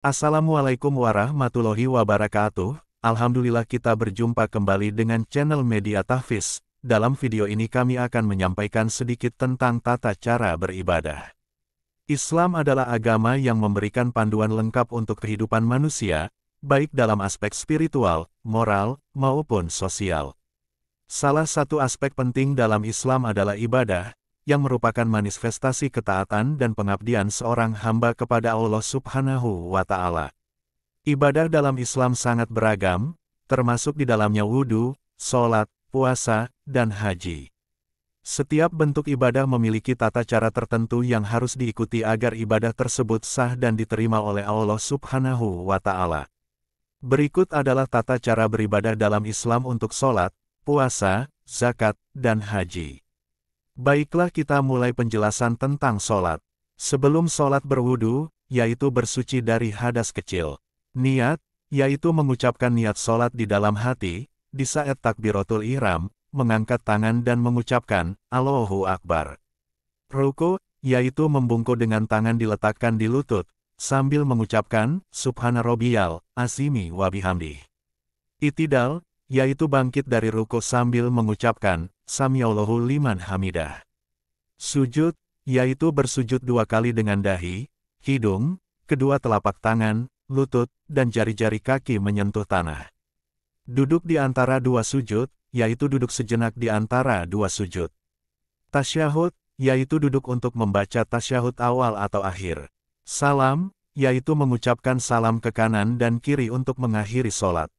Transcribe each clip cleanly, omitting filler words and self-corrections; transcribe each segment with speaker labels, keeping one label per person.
Speaker 1: Assalamualaikum warahmatullahi wabarakatuh. Alhamdulillah kita berjumpa kembali dengan channel Media Tahfiz. Dalam video ini kami akan menyampaikan sedikit tentang tata cara beribadah. Islam adalah agama yang memberikan panduan lengkap untuk kehidupan manusia, baik dalam aspek spiritual, moral, maupun sosial. Salah satu aspek penting dalam Islam adalah ibadah, yang merupakan manifestasi ketaatan dan pengabdian seorang hamba kepada Allah Subhanahu wa Ta'ala. Ibadah dalam Islam sangat beragam, termasuk di dalamnya wudhu, sholat, puasa, dan haji. Setiap bentuk ibadah memiliki tata cara tertentu yang harus diikuti agar ibadah tersebut sah dan diterima oleh Allah Subhanahu wa Ta'ala. Berikut adalah tata cara beribadah dalam Islam untuk sholat, puasa, zakat, dan haji. Baiklah kita mulai penjelasan tentang sholat. Sebelum sholat berwudu, yaitu bersuci dari hadas kecil. Niat, yaitu mengucapkan niat sholat di dalam hati, di saat takbiratul ihram, mengangkat tangan dan mengucapkan, Allahu Akbar. Ruku, yaitu membungkuk dengan tangan diletakkan di lutut, sambil mengucapkan, Subhana Rabbiyal Azimi wa bihamdih. I'tidal, yaitu bangkit dari ruku sambil mengucapkan, Samiallahu liman hamidah. Sujud, yaitu bersujud dua kali dengan dahi, hidung, kedua telapak tangan, lutut, dan jari-jari kaki menyentuh tanah. Duduk di antara dua sujud, yaitu duduk sejenak di antara dua sujud. Tasyahud, yaitu duduk untuk membaca tasyahud awal atau akhir. Salam, yaitu mengucapkan salam ke kanan dan kiri untuk mengakhiri sholat.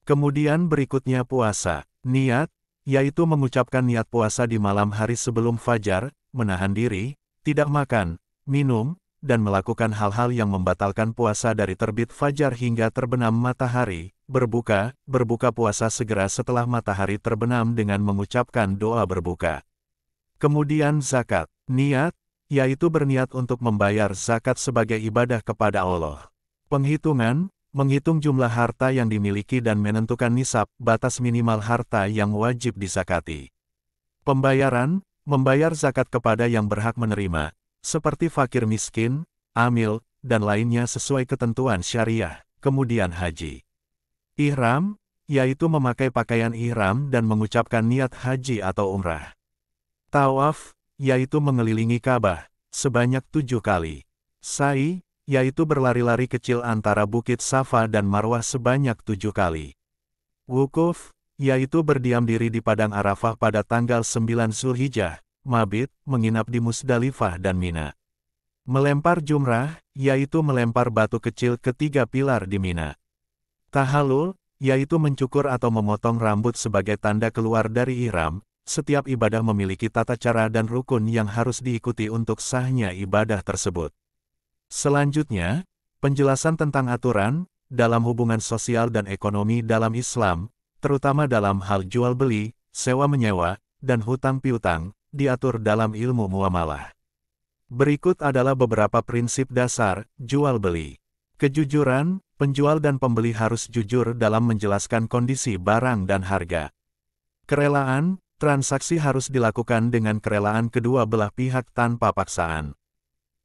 Speaker 1: Kemudian berikutnya puasa, niat, yaitu mengucapkan niat puasa di malam hari sebelum fajar, menahan diri, tidak makan, minum, dan melakukan hal-hal yang membatalkan puasa dari terbit fajar hingga terbenam matahari. Berbuka puasa segera setelah matahari terbenam dengan mengucapkan doa berbuka. Kemudian zakat, niat, yaitu berniat untuk membayar zakat sebagai ibadah kepada Allah. Penghitungan, menghitung jumlah harta yang dimiliki dan menentukan nisab, batas minimal harta yang wajib dizakati. Pembayaran, membayar zakat kepada yang berhak menerima, seperti fakir miskin, amil, dan lainnya sesuai ketentuan syariah. Kemudian haji. Ihram, yaitu memakai pakaian ihram dan mengucapkan niat haji atau umrah. Tawaf, yaitu mengelilingi Ka'bah, sebanyak 7 kali. Sa'i, yaitu berlari-lari kecil antara Bukit Safa dan Marwah sebanyak 7 kali. Wukuf, yaitu berdiam diri di Padang Arafah pada tanggal 9 Zulhijjah, mabit, menginap di Musdalifah dan Mina. Melempar jumrah, yaitu melempar batu kecil ke 3 pilar di Mina. Tahallul, yaitu mencukur atau memotong rambut sebagai tanda keluar dari ihram. Setiap ibadah memiliki tata cara dan rukun yang harus diikuti untuk sahnya ibadah tersebut. Selanjutnya, penjelasan tentang aturan dalam hubungan sosial dan ekonomi dalam Islam, terutama dalam hal jual beli, sewa menyewa, dan hutang piutang, diatur dalam ilmu muamalah. Berikut adalah beberapa prinsip dasar jual beli. Kejujuran, penjual dan pembeli harus jujur dalam menjelaskan kondisi barang dan harga. Kerelaan, transaksi harus dilakukan dengan kerelaan kedua belah pihak tanpa paksaan.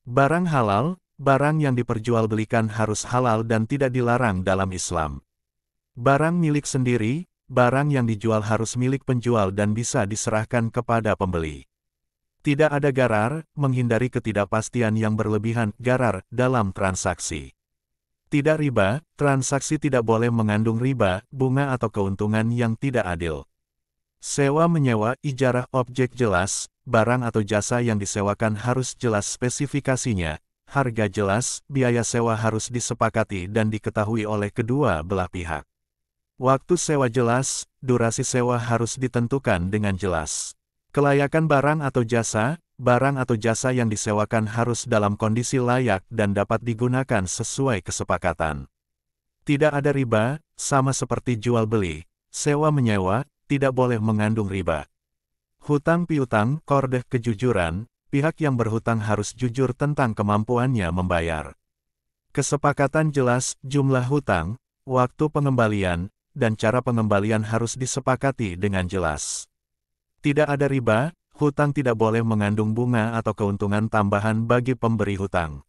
Speaker 1: Barang halal, barang yang diperjualbelikan harus halal dan tidak dilarang dalam Islam. Barang milik sendiri, barang yang dijual harus milik penjual dan bisa diserahkan kepada pembeli. Tidak ada garar, menghindari ketidakpastian yang berlebihan, garar, dalam transaksi. Tidak riba, transaksi tidak boleh mengandung riba, bunga atau keuntungan yang tidak adil. Sewa menyewa, ijarah, objek jelas, barang atau jasa yang disewakan harus jelas spesifikasinya. Harga jelas, biaya sewa harus disepakati dan diketahui oleh kedua belah pihak. Waktu sewa jelas, durasi sewa harus ditentukan dengan jelas. Kelayakan barang atau jasa yang disewakan harus dalam kondisi layak dan dapat digunakan sesuai kesepakatan. Tidak ada riba, sama seperti jual beli, sewa menyewa, tidak boleh mengandung riba. Hutang piutang, qardh, kejujuran, pihak yang berhutang harus jujur tentang kemampuannya membayar. Kesepakatan jelas, jumlah hutang, waktu pengembalian, dan cara pengembalian harus disepakati dengan jelas. Tidak ada riba, hutang tidak boleh mengandung bunga atau keuntungan tambahan bagi pemberi hutang.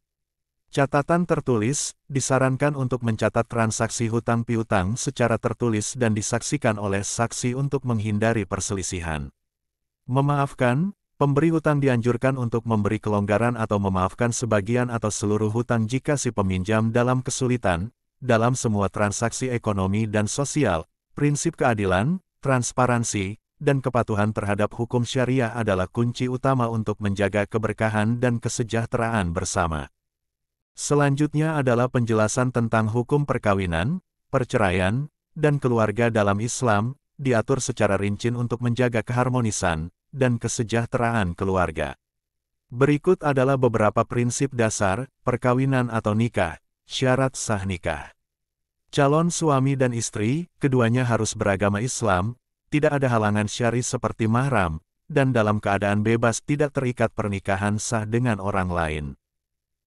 Speaker 1: Catatan tertulis, disarankan untuk mencatat transaksi hutang piutang secara tertulis dan disaksikan oleh saksi untuk menghindari perselisihan. Memaafkan, pemberi hutang dianjurkan untuk memberi kelonggaran atau memaafkan sebagian atau seluruh hutang jika si peminjam dalam kesulitan. Dalam semua transaksi ekonomi dan sosial, prinsip keadilan, transparansi, dan kepatuhan terhadap hukum syariah adalah kunci utama untuk menjaga keberkahan dan kesejahteraan bersama. Selanjutnya adalah penjelasan tentang hukum perkawinan, perceraian, dan keluarga dalam Islam, diatur secara rinci untuk menjaga keharmonisan dan kesejahteraan keluarga. Berikut adalah beberapa prinsip dasar perkawinan atau nikah, syarat sah nikah. Calon suami dan istri, keduanya harus beragama Islam, tidak ada halangan syar'i seperti mahram, dan dalam keadaan bebas tidak terikat pernikahan sah dengan orang lain.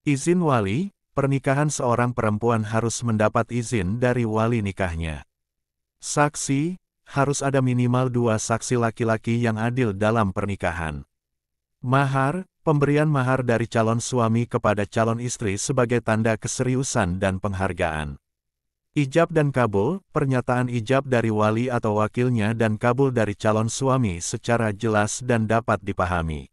Speaker 1: Izin wali, pernikahan seorang perempuan harus mendapat izin dari wali nikahnya. Saksi, harus ada minimal 2 saksi laki-laki yang adil dalam pernikahan. Mahar, pemberian mahar dari calon suami kepada calon istri sebagai tanda keseriusan dan penghargaan. Ijab dan kabul, pernyataan ijab dari wali atau wakilnya dan kabul dari calon suami secara jelas dan dapat dipahami.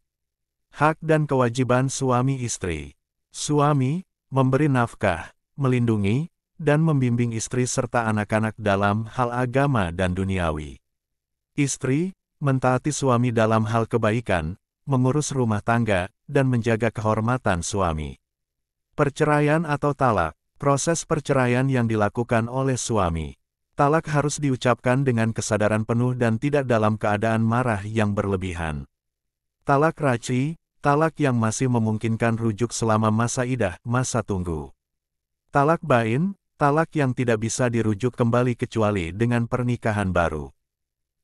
Speaker 1: Hak dan kewajiban suami istri. Suami, memberi nafkah, melindungi, dan membimbing istri serta anak-anak dalam hal agama dan duniawi. Istri, mentaati suami dalam hal kebaikan, mengurus rumah tangga, dan menjaga kehormatan suami. Perceraian atau talak, proses perceraian yang dilakukan oleh suami. Talak harus diucapkan dengan kesadaran penuh dan tidak dalam keadaan marah yang berlebihan. Talak raj'i, talak yang masih memungkinkan rujuk selama masa idah, masa tunggu. Talak bain, talak yang tidak bisa dirujuk kembali kecuali dengan pernikahan baru.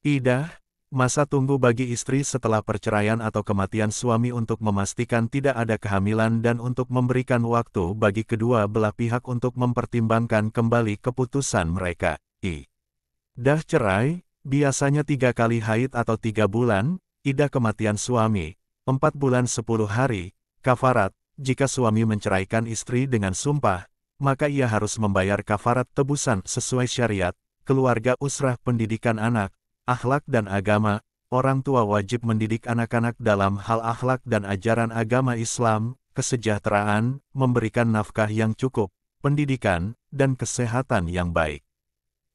Speaker 1: Idah, masa tunggu bagi istri setelah perceraian atau kematian suami untuk memastikan tidak ada kehamilan dan untuk memberikan waktu bagi kedua belah pihak untuk mempertimbangkan kembali keputusan mereka. Idah cerai, biasanya 3 kali haid atau 3 bulan, idah kematian suami, 4 bulan 10 hari, kafarat, jika suami menceraikan istri dengan sumpah, maka ia harus membayar kafarat tebusan sesuai syariat, keluarga usrah pendidikan anak, akhlak dan agama, orang tua wajib mendidik anak-anak dalam hal akhlak dan ajaran agama Islam, kesejahteraan, memberikan nafkah yang cukup, pendidikan, dan kesehatan yang baik.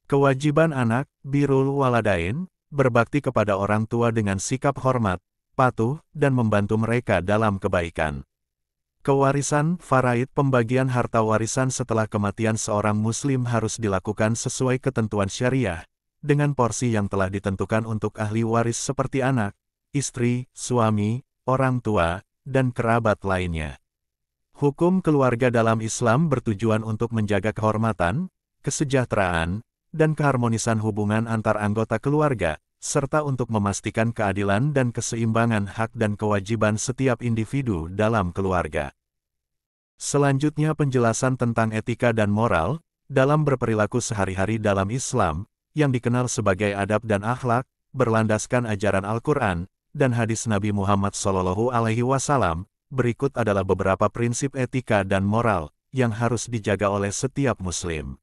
Speaker 1: Kewajiban anak, birrul waladain, berbakti kepada orang tua dengan sikap hormat, patuh, dan membantu mereka dalam kebaikan. Kewarisan, faraid, pembagian harta warisan setelah kematian seorang muslim harus dilakukan sesuai ketentuan syariah, dengan porsi yang telah ditentukan untuk ahli waris seperti anak, istri, suami, orang tua, dan kerabat lainnya. Hukum keluarga dalam Islam bertujuan untuk menjaga kehormatan, kesejahteraan, dan keharmonisan hubungan antar anggota keluarga, serta untuk memastikan keadilan dan keseimbangan hak dan kewajiban setiap individu dalam keluarga. Selanjutnya penjelasan tentang etika dan moral, dalam berperilaku sehari-hari dalam Islam, yang dikenal sebagai adab dan akhlak, berlandaskan ajaran Al-Quran, dan hadis Nabi Muhammad SAW, berikut adalah beberapa prinsip etika dan moral, yang harus dijaga oleh setiap muslim.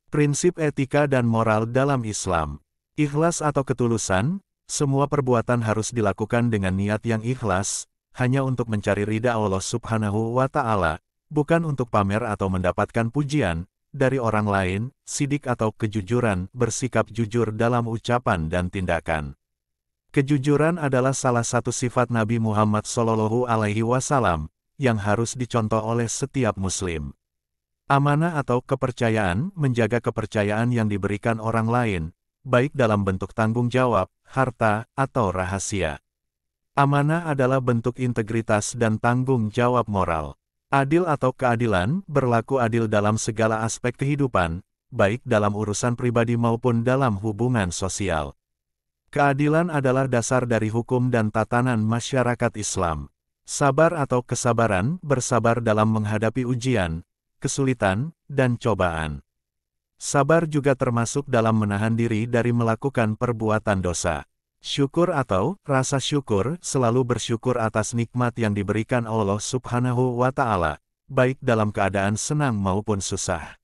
Speaker 1: Prinsip etika dan moral dalam Islam. Ikhlas atau ketulusan, semua perbuatan harus dilakukan dengan niat yang ikhlas, hanya untuk mencari ridha Allah Subhanahu wa Ta'ala, bukan untuk pamer atau mendapatkan pujian dari orang lain, sidik atau kejujuran, bersikap jujur dalam ucapan dan tindakan. Kejujuran adalah salah satu sifat Nabi Muhammad SAW yang harus dicontoh oleh setiap muslim. Amanah atau kepercayaan, menjaga kepercayaan yang diberikan orang lain, baik dalam bentuk tanggung jawab, harta, atau rahasia. Amanah adalah bentuk integritas dan tanggung jawab moral. Adil atau keadilan, berlaku adil dalam segala aspek kehidupan, baik dalam urusan pribadi maupun dalam hubungan sosial. Keadilan adalah dasar dari hukum dan tatanan masyarakat Islam. Sabar atau kesabaran, bersabar dalam menghadapi ujian, kesulitan, dan cobaan. Sabar juga termasuk dalam menahan diri dari melakukan perbuatan dosa. Syukur atau rasa syukur, selalu bersyukur atas nikmat yang diberikan Allah Subhanahu wa Ta'ala, baik dalam keadaan senang maupun susah.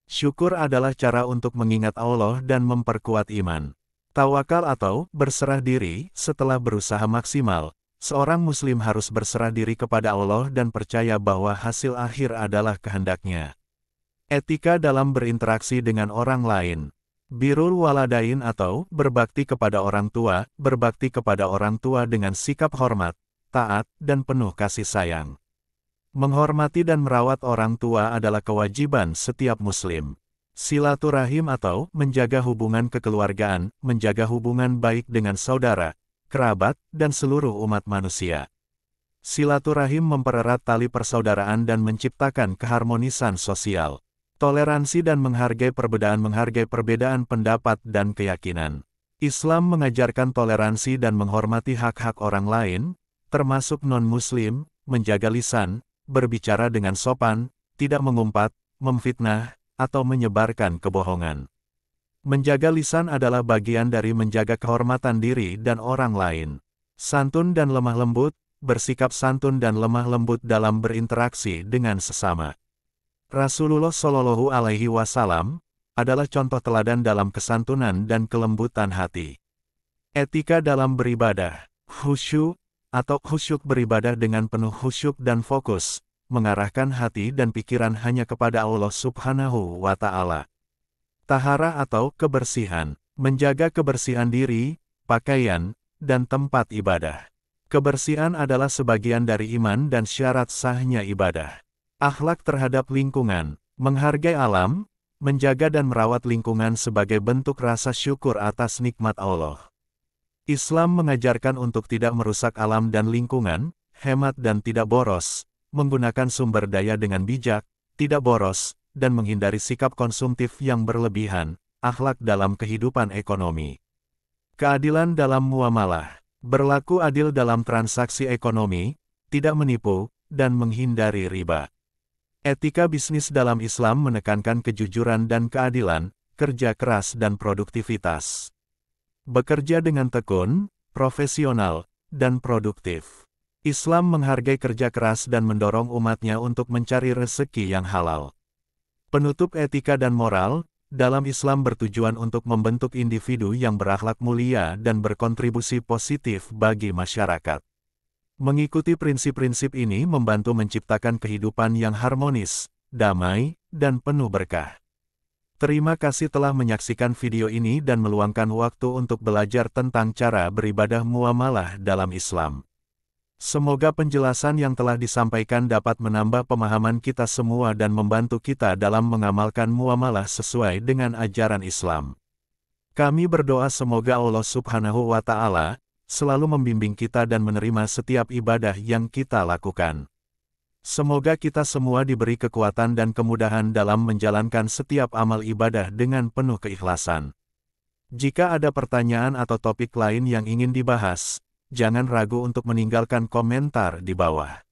Speaker 1: Syukur adalah cara untuk mengingat Allah dan memperkuat iman. Tawakal atau berserah diri. Setelah berusaha maksimal, seorang muslim harus berserah diri kepada Allah dan percaya bahwa hasil akhir adalah kehendak-Nya. Etika dalam berinteraksi dengan orang lain. Birrul waladain atau berbakti kepada orang tua. Berbakti kepada orang tua dengan sikap hormat, taat, dan penuh kasih sayang. Menghormati dan merawat orang tua adalah kewajiban setiap muslim. Silaturahim atau menjaga hubungan kekeluargaan, menjaga hubungan baik dengan saudara, kerabat, dan seluruh umat manusia. Silaturahim mempererat tali persaudaraan dan menciptakan keharmonisan sosial. Toleransi dan menghargai perbedaan pendapat dan keyakinan. Islam mengajarkan toleransi dan menghormati hak-hak orang lain, termasuk non-muslim, menjaga lisan, berbicara dengan sopan, tidak mengumpat, memfitnah, atau menyebarkan kebohongan. Menjaga lisan adalah bagian dari menjaga kehormatan diri dan orang lain. Santun dan lemah lembut, bersikap santun dan lemah lembut dalam berinteraksi dengan sesama. Rasulullah Shallallahu Alaihi Wasallam adalah contoh teladan dalam kesantunan dan kelembutan hati. Etika dalam beribadah. Khusyuk atau khusyuk beribadah dengan penuh khusyuk dan fokus, mengarahkan hati dan pikiran hanya kepada Allah Subhanahu wa Ta'ala. Taharah atau kebersihan. Menjaga kebersihan diri, pakaian, dan tempat ibadah. Kebersihan adalah sebagian dari iman dan syarat sahnya ibadah. Akhlak terhadap lingkungan, menghargai alam, menjaga dan merawat lingkungan sebagai bentuk rasa syukur atas nikmat Allah. Islam mengajarkan untuk tidak merusak alam dan lingkungan, hemat dan tidak boros, menggunakan sumber daya dengan bijak, tidak boros, dan menghindari sikap konsumtif yang berlebihan, akhlak dalam kehidupan ekonomi. Keadilan dalam muamalah, berlaku adil dalam transaksi ekonomi, tidak menipu, dan menghindari riba. Etika bisnis dalam Islam menekankan kejujuran dan keadilan, kerja keras dan produktivitas. Bekerja dengan tekun, profesional, dan produktif. Islam menghargai kerja keras dan mendorong umatnya untuk mencari rezeki yang halal. Penutup etika dan moral, dalam Islam bertujuan untuk membentuk individu yang berakhlak mulia dan berkontribusi positif bagi masyarakat. Mengikuti prinsip-prinsip ini membantu menciptakan kehidupan yang harmonis, damai, dan penuh berkah. Terima kasih telah menyaksikan video ini dan meluangkan waktu untuk belajar tentang cara beribadah muamalah dalam Islam. Semoga penjelasan yang telah disampaikan dapat menambah pemahaman kita semua dan membantu kita dalam mengamalkan muamalah sesuai dengan ajaran Islam. Kami berdoa semoga Allah Subhanahu wa Ta'ala selalu membimbing kita dan menerima setiap ibadah yang kita lakukan. Semoga kita semua diberi kekuatan dan kemudahan dalam menjalankan setiap amal ibadah dengan penuh keikhlasan. Jika ada pertanyaan atau topik lain yang ingin dibahas, jangan ragu untuk meninggalkan komentar di bawah.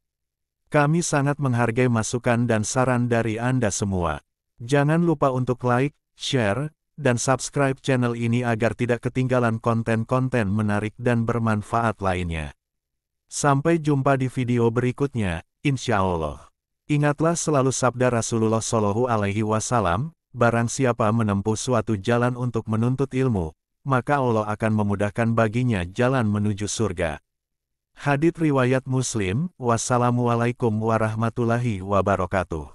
Speaker 1: Kami sangat menghargai masukan dan saran dari Anda semua. Jangan lupa untuk like, share, dan subscribe channel ini agar tidak ketinggalan konten-konten menarik dan bermanfaat lainnya. Sampai jumpa di video berikutnya, insya Allah. Ingatlah selalu sabda Rasulullah Shallallahu Alaihi Wasallam, barang siapa menempuh suatu jalan untuk menuntut ilmu, maka Allah akan memudahkan baginya jalan menuju surga. Hadits riwayat Muslim. Wassalamualaikum warahmatullahi wabarakatuh.